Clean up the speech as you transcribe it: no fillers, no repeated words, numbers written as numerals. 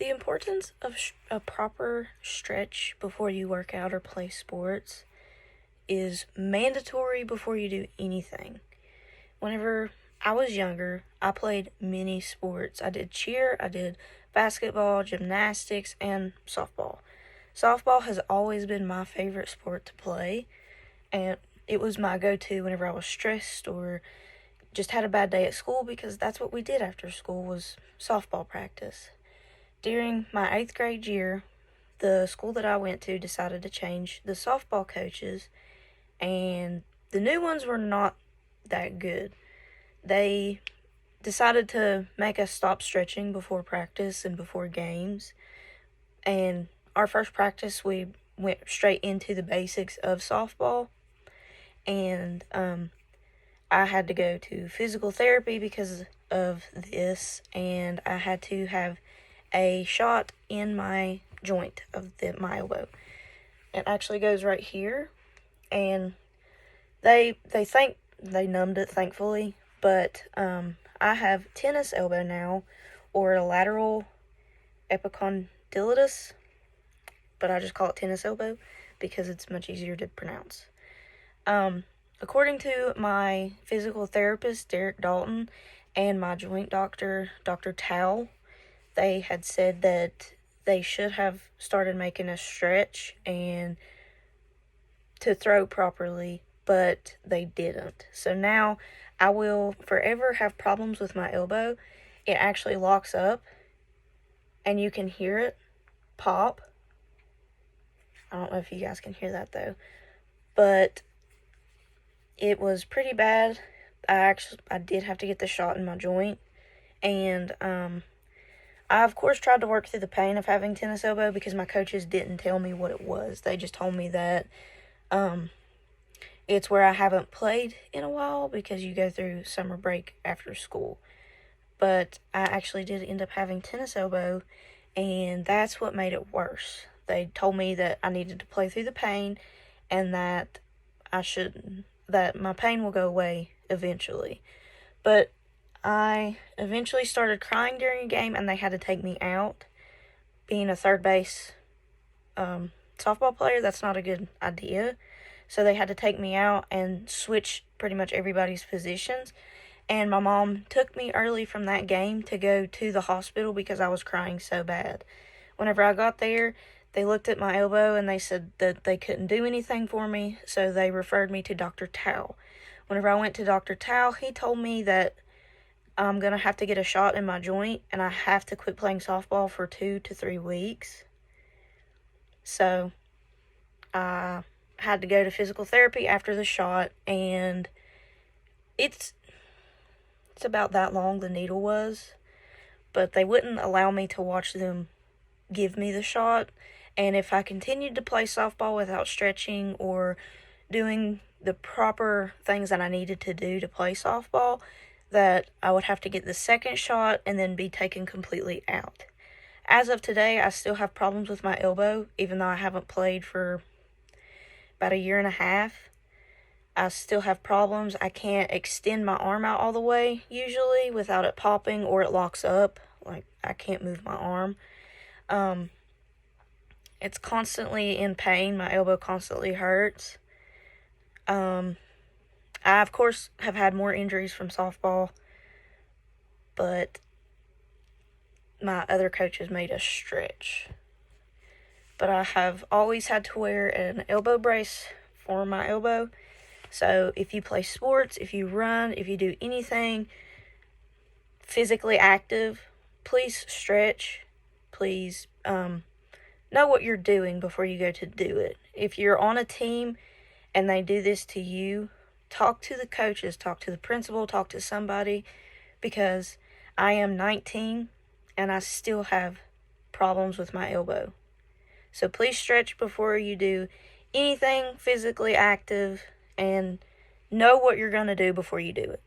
The importance of a proper stretch before you work out or play sports is mandatory before you do anything. Whenever I was younger, I played many sports. I did cheer, I did basketball, gymnastics, and softball. Softball has always been my favorite sport to play, and it was my go-to whenever I was stressed or just had a bad day at school, because that's what we did after school was softball practice. During my 8th grade year, the school that I went to decided to change the softball coaches, and the new ones were not that good. They decided to make us stop stretching before practice and before games, and our first practice we went straight into the basics of softball, and I had to go to physical therapy because of this, and I had to have a shot in my joint of my elbow. It actually goes right here, and they numbed it, thankfully, but I have tennis elbow now, or a lateral epicondylitis, but I just call it tennis elbow because it's much easier to pronounce. According to my physical therapist, Derek Dalton, and my joint doctor, Dr. Tao, they had said that they should have started making a stretch and to throw properly, but they didn't. So now I will forever have problems with my elbow. It actually locks up, and you can hear it pop. I don't know if you guys can hear that though, but it was pretty bad. I did have to get the shot in my joint, and I of course tried to work through the pain of having tennis elbow because my coaches didn't tell me what it was. They just told me that it's where I haven't played in a while because you go through summer break after school. But I actually did end up having tennis elbow, and that's what made it worse. They told me that I needed to play through the pain, and that that my pain will go away eventually. But I eventually started crying during a game, and they had to take me out. Being a third base softball player, that's not a good idea. So they had to take me out and switch pretty much everybody's positions. And my mom took me early from that game to go to the hospital because I was crying so bad. Whenever I got there, they looked at my elbow and they said that they couldn't do anything for me, so they referred me to Dr. Tao. Whenever I went to Dr. Tao, he told me that I'm going to have to get a shot in my joint and I have to quit playing softball for 2 to 3 weeks. So I had to go to physical therapy after the shot, and it's about that long, the needle was, but they wouldn't allow me to watch them give me the shot. And if I continued to play softball without stretching or doing the proper things that I needed to do to play softball, that I would have to get the second shot and then be taken completely out. As of today, I still have problems with my elbow, even though I haven't played for about a year and a half. I still have problems. I can't extend my arm out all the way, usually, without it popping, or it locks up. Like, I can't move my arm. It's constantly in pain. My elbow constantly hurts. I, of course, have had more injuries from softball, but my other coaches made us stretch. But I have always had to wear an elbow brace for my elbow. So if you play sports, if you run, if you do anything physically active, please stretch. Please know what you're doing before you go to do it. If you're on a team and they do this to you, talk to the coaches, talk to the principal, talk to somebody, because I am 19 and I still have problems with my elbow. So please stretch before you do anything physically active, and know what you're going to do before you do it.